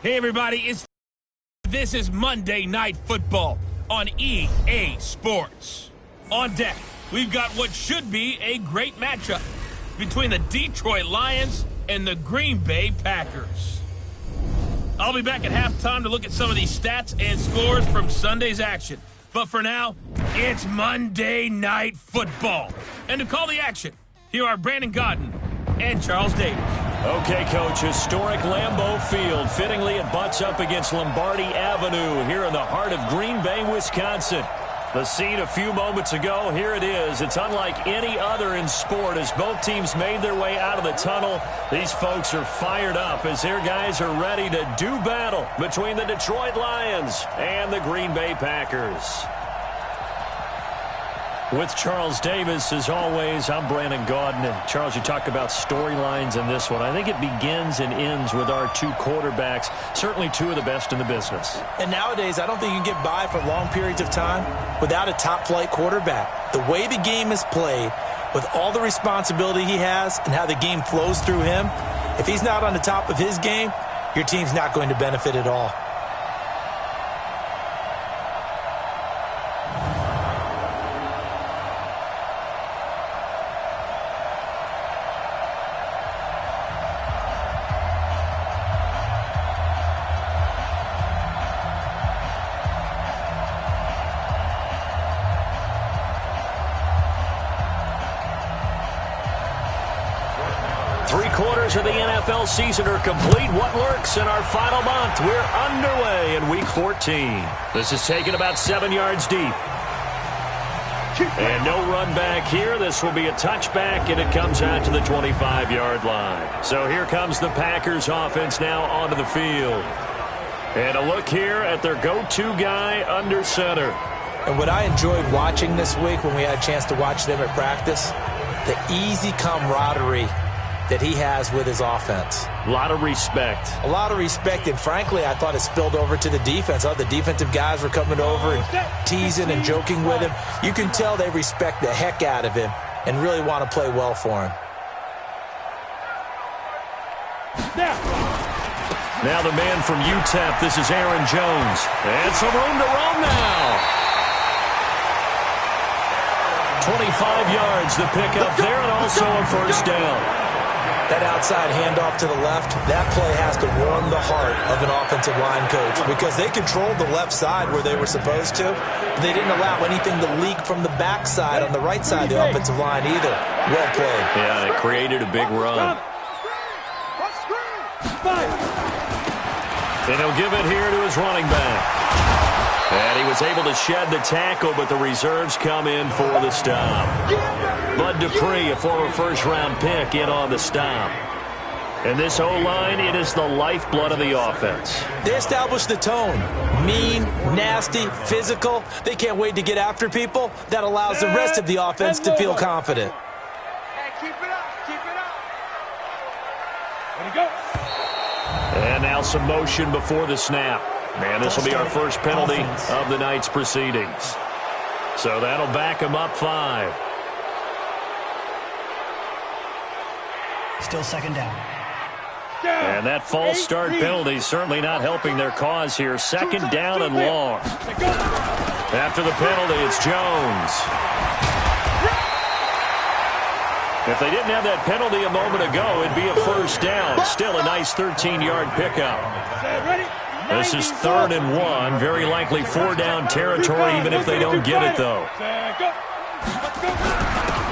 Hey everybody, this is Monday Night Football on EA Sports. On deck, we've got what should be a great matchup between the Detroit Lions and the Green Bay Packers. I'll be back at halftime to look at some of these stats and scores from Sunday's action. But for now, it's Monday Night Football. And to call the action, here are Brandon Godden and Charles Davis. Okay, Coach, historic Lambeau Field. Fittingly, it butts up against Lombardi Avenue here in the heart of Green Bay, Wisconsin. The scene a few moments ago, here it is. It's unlike any other in sport as both teams made their way out of the tunnel. These folks are fired up as their guys are ready to do battle between the Detroit Lions and the Green Bay Packers. With Charles Davis, as always, I'm Brandon Godden. Charles, you talk about storylines in this one. I think it begins and ends with our two quarterbacks, certainly two of the best in the business. And nowadays, I don't think you can get by for long periods of time without a top-flight quarterback. The way the game is played, with all the responsibility he has and how the game flows through him, if he's not on the top of his game, your team's not going to benefit at all. Of the NFL season are complete. What lurks in our final month? We're underway in Week 14. This is taken about 7 yards deep. And no run back here. This will be a touchback, and it comes out to the 25-yard line. So here comes the Packers offense now onto the field. And a look here at their go-to guy under center. And what I enjoyed watching this week when we had a chance to watch them at practice, the easy camaraderie that he has with his offense. A lot of respect. A lot of respect, and frankly, I thought it spilled over to the defense. The defensive guys were coming over and teasing and joking with him. You can tell they respect the heck out of him and really want to play well for him. Now the man from UTEP, this is Aaron Jones. And some room to roam now. 25 yards, the pickup there, and also a first down. That outside handoff to the left, that play has to warm the heart of an offensive line coach because they controlled the left side where they were supposed to. They didn't allow anything to leak from the backside on the right side of the offensive line either. Well played. Yeah, it created a big run. And he'll give it here to his running back. And he was able to shed the tackle, but the reserves come in for the stop. Bud Dupree, a former first-round pick, in on the stop. And this O-line, it is the lifeblood of the offense. They established the tone. Mean, nasty, physical. They can't wait to get after people. That allows the rest of the offense to feel confident. Hey, keep it up, keep it up. There you go. And now some motion before the snap. And this will be our first penalty of the night's proceedings. So that'll back them up 5. Still second down. And that false start penalty certainly not helping their cause here. Second down and long. After the penalty, it's Jones. If they didn't have that penalty a moment ago, it'd be a first down. Still a nice 13-yard pickup. This is 3rd and 1. Very likely 4-down territory, even if they don't get it, though.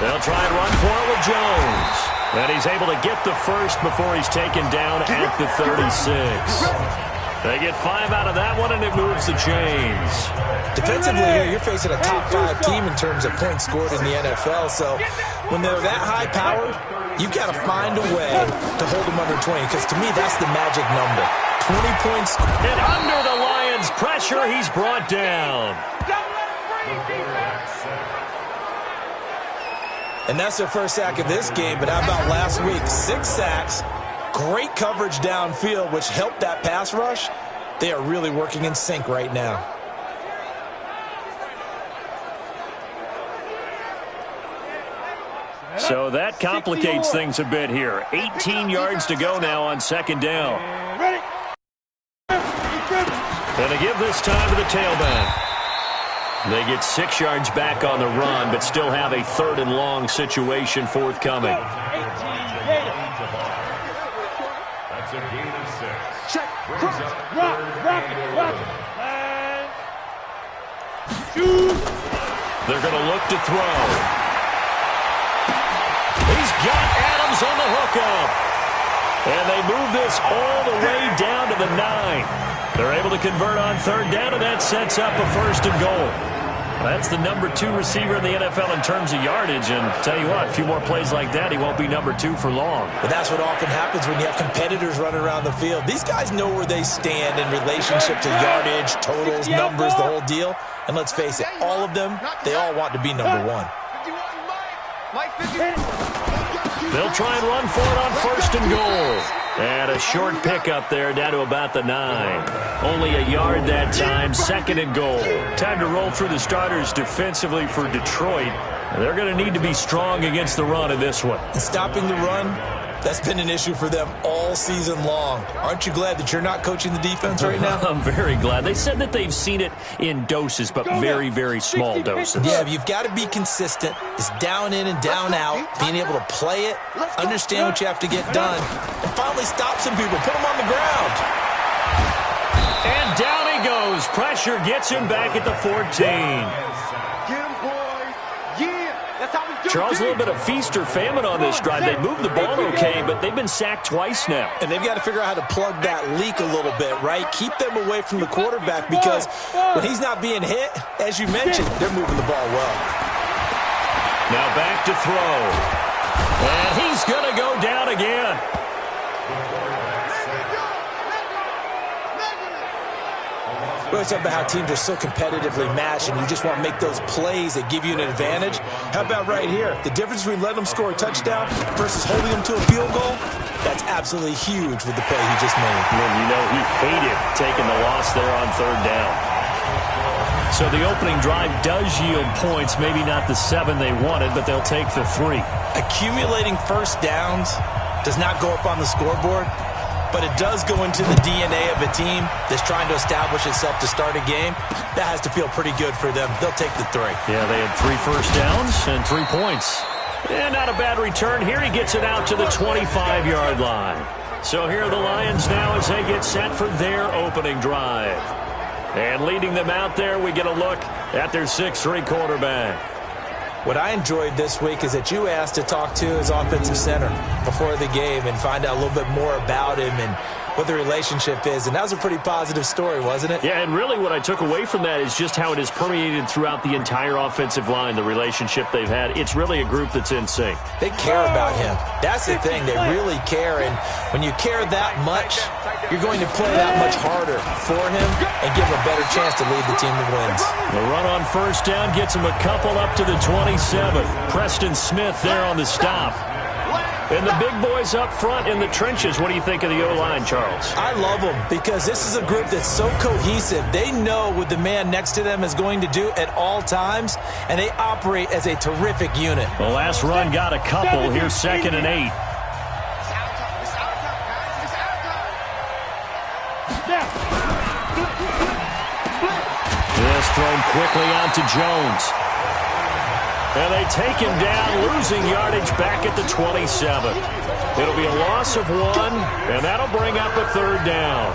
They'll try and run for it with Jones. And he's able to get the first before he's taken down at the 36. They get 5 out of that one, and it moves the chains. Defensively here, you're facing a top-5 team in terms of points scored in the NFL. So when they're that high-powered, you've got to find a way to hold them under 20, because to me, that's the magic number. 20 points. And under the Lions' pressure, he's brought down. And that's their first sack of this game. But how about last week? 6 sacks, great coverage downfield, which helped that pass rush. They are really working in sync right now. So that complicates things a bit here. 18 yards to go now on second down. And they give this time to the tailback. They get 6 yards back on the run, but still have a 3rd and long situation forthcoming. That's a gain of 6. Check. Rock. They're going to look to throw. He's got Adams on the hookup. And they move this all the way down to the 9. They're able to convert on 3rd down, and that sets up a 1st and goal. That's the number 2 receiver in the NFL in terms of yardage. And tell you what, a few more plays like that, he won't be number 2 for long. But that's what often happens when you have competitors running around the field. These guys know where they stand in relationship to yardage, totals, numbers, the whole deal. And let's face it, all of them, they all want to be number 1. They'll try and run for it on 1st and goal. And a short pickup there down to about the 9. Only a yard that time, 2nd and goal. Time to roll through the starters defensively for Detroit. They're going to need to be strong against the run in this one. And stopping the run, that's been an issue for them all season long. Aren't you glad that you're not coaching the defense right now? I'm very glad. They said that they've seen it in doses, but very, very small doses. Yeah, you've got to be consistent. It's down in and down out, being able to play it, understand what you have to get done, and finally stop some people, put them on the ground. And down he goes. Pressure gets him back at the 14. Charles, a little bit of feast or famine on this drive. They moved the ball okay, but they've been sacked twice now. And they've got to figure out how to plug that leak a little bit, right? Keep them away from the quarterback because when he's not being hit, as you mentioned, they're moving the ball well. Now back to throw. And he's going to go down again. We always talk about how teams are so competitively matched and you just want to make those plays that give you an advantage. How about right here? The difference between letting them score a touchdown versus holding them to a field goal, that's absolutely huge with the play he just made. Well, you know, he hated taking the loss there on 3rd down. So the opening drive does yield points, maybe not the 7 they wanted, but they'll take the 3. Accumulating 1st downs does not go up on the scoreboard, but it does go into the DNA of a team that's trying to establish itself to start a game. That has to feel pretty good for them. They'll take the 3. Yeah, they had 3 first downs and 3 points. And not a bad return here. He gets it out to the 25-yard line. So here are the Lions now as they get set for their opening drive. And leading them out there, we get a look at their 6'3 quarterback. What I enjoyed this week is that you asked to talk to his offensive center before the game and find out a little bit more about him and what the relationship is. And that was a pretty positive story, wasn't it? Yeah, and really what I took away from that is just how it has permeated throughout the entire offensive line, the relationship they've had. It's really a group that's in sync. They care about him. That's the thing. They really care. And when you care that much, you're going to play that much harder for him and give him a better chance to lead the team to wins. The run on 1st down gets him a couple up to the 27. Preston Smith there on the stop. And the big boys up front in the trenches. What do you think of the O-line, Charles? I love them because this is a group that's so cohesive. They know what the man next to them is going to do at all times, and they operate as a terrific unit. The last run got a couple. Here's 2nd and 8. This thrown quickly out to Jones. And they take him down, losing yardage back at the 27. It'll be a loss of 1, and that'll bring up a 3rd down.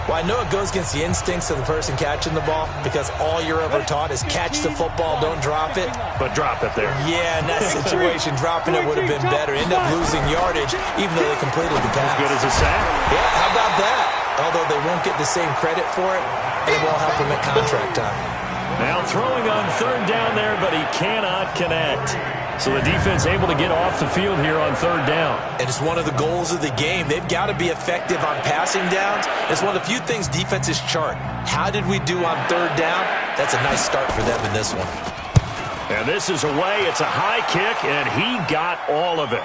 Well, I know it goes against the instincts of the person catching the ball because all you're ever taught is catch the football, don't drop it. But drop it there. Yeah, in that situation, dropping it would have been better. End up losing yardage, even though they completed the pass. As good as a sack? Yeah, how about that? Although they won't get the same credit for it, and it won't help them at contract time. Now throwing on 3rd down there, but he cannot connect. So the defense able to get off the field here on 3rd down. And it's one of the goals of the game. They've got to be effective on passing downs. It's one of the few things defenses chart. How did we do on 3rd down? That's a nice start for them in this one. And this is away. It's a high kick, and he got all of it.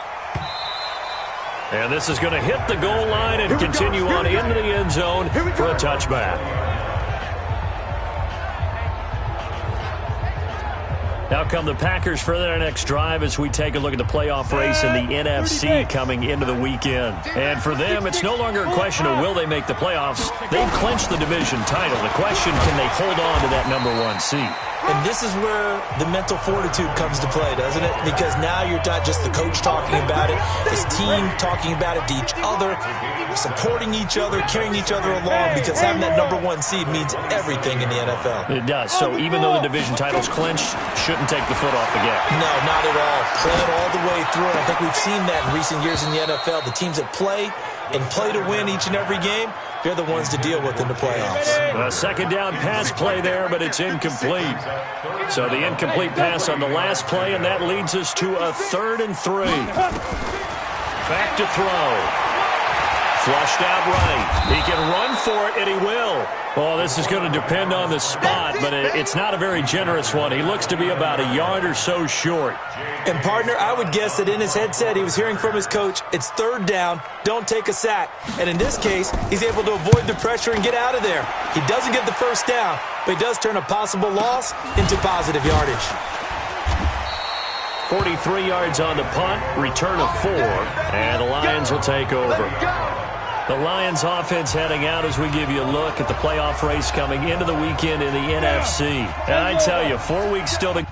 And this is going to hit the goal line and continue on into the end zone for a touchback. Now come the Packers for their next drive as we take a look at the playoff race in the NFC coming into the weekend. And for them, it's no longer a question of will they make the playoffs. They've clinched the division title. The question, can they hold on to that #1 seed? And this is where the mental fortitude comes to play, doesn't it? Because now you're not just the coach talking about it, his team talking about it to each other, supporting each other, carrying each other along, because having that #1 seed means everything in the NFL. It does. So even though the division title's clinched, shouldn't take the foot off the gas. No, not at all. Play it all the way through. I think we've seen that in recent years in the NFL. The teams that play and play to win each and every game, they're the ones to deal with in the playoffs. A second down pass play there, but it's incomplete. So the incomplete pass on the last play, and that leads us to a 3rd and 3. Back to throw. Flushed out right. He can run for it, and he will. Well, this is going to depend on the spot, but it's not a very generous one. He looks to be about a yard or so short. And, partner, I would guess that in his headset he was hearing from his coach, it's 3rd down, don't take a sack. And in this case, he's able to avoid the pressure and get out of there. He doesn't get the 1st down, but he does turn a possible loss into positive yardage. 43 yards on the punt, return of 4, and the Lions will take over. The Lions offense heading out as we give you a look at the playoff race coming into the weekend in the NFC. And I tell you, 4 weeks still to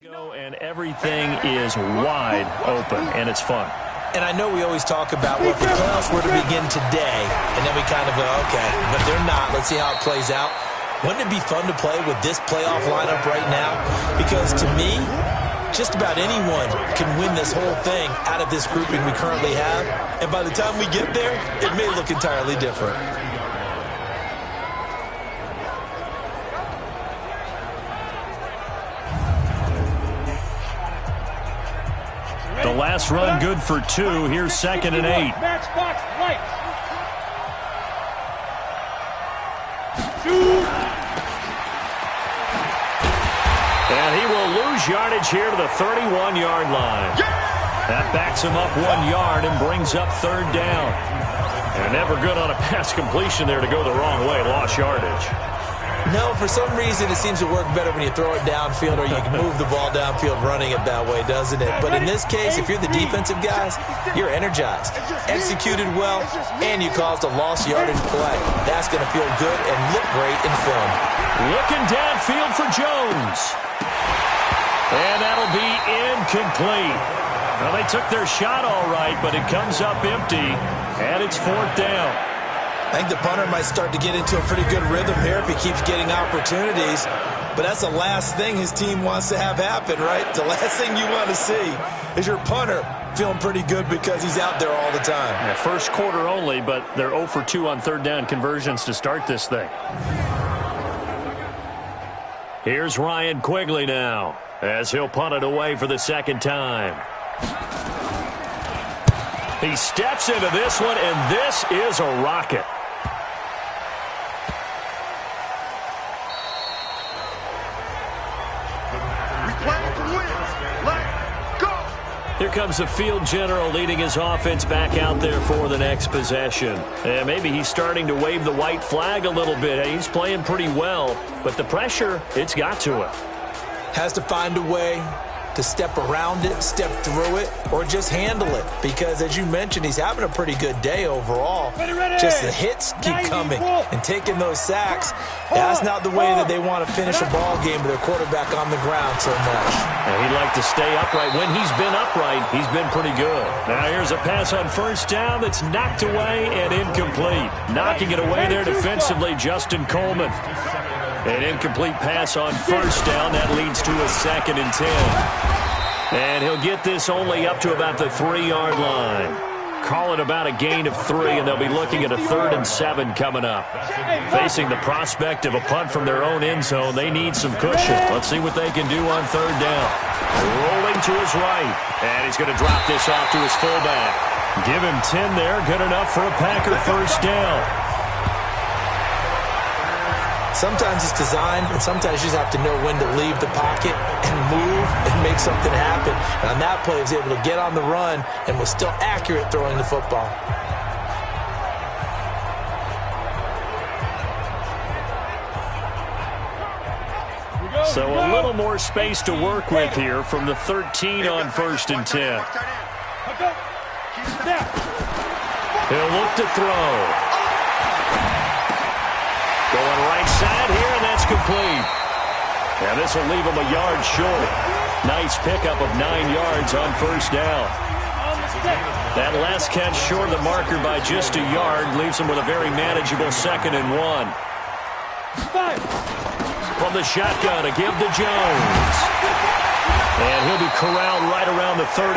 go, and everything is wide open, and it's fun. And I know we always talk about, well, if the playoffs were to begin today, and then we kind of go, okay, but they're not. Let's see how it plays out. Wouldn't it be fun to play with this playoff lineup right now? Because to me, just about anyone can win this whole thing out of this grouping we currently have. And by the time we get there, it may look entirely different. The last run good for 2. Here's 2nd and 8. Matchbox right. And he will lose yardage here to the 31-yard line. That backs him up 1 yard and brings up 3rd down. And never good on a pass completion there to go the wrong way. Lost yardage. No, for some reason it seems to work better when you throw it downfield or you can move the ball downfield running it that way, doesn't it? But in this case, if you're the defensive guys, you're energized, executed well, and you caused a lost yardage play. That's going to feel good and look great in film. Looking downfield for Jones. And that'll be incomplete. Well, they took their shot all right, but it comes up empty, and it's 4th down. I think the punter might start to get into a pretty good rhythm here if he keeps getting opportunities. But that's the last thing his team wants to have happen, right? The last thing you want to see is your punter feeling pretty good because he's out there all the time. Yeah, first quarter only, but they're 0 for 2 on 3rd down conversions to start this thing. Here's Ryan Quigley now as he'll punt it away for the 2nd time. He steps into this one, and this is a rocket. Here comes the field general leading his offense back out there for the next possession. And maybe he's starting to wave the white flag a little bit. He's playing pretty well, but the pressure, it's got to him. Has to find a way to step around it, step through it, or just handle it. Because, as you mentioned, he's having a pretty good day overall. Just the hits keep coming and taking those sacks. That's not the way that they want to finish a ball game with their quarterback on the ground so much. And he'd like to stay upright. When he's been upright, he's been pretty good. Now here's a pass on 1st down that's knocked away and incomplete. Knocking it away there defensively, Justin Coleman. An incomplete pass on 1st down. That leads to a 2nd and 10. And he'll get this only up to about the 3-yard line. Call it about a gain of 3, and they'll be looking at a 3rd and 7 coming up. Facing the prospect of a punt from their own end zone, they need some cushion. Let's see what they can do on 3rd down. Rolling to his right, and he's going to drop this off to his fullback. Give him 10 there, good enough for a Packer 1st down. Sometimes it's designed, and sometimes you just have to know when to leave the pocket and move and make something happen. And on that play, he was able to get on the run and was still accurate throwing the football. So a little more space to work with here from the 13 on 1st and 10. He'll look to throw. Going right side here, and that's complete. And this will leave him a yard short. Nice pickup of 9 yards on 1st down. That last catch short of the marker by just a yard leaves him with a very manageable 2nd and 1. From the shotgun, a give to Jones. And he'll be corralled right around the 34.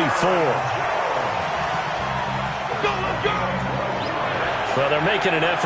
Well, they're making an effort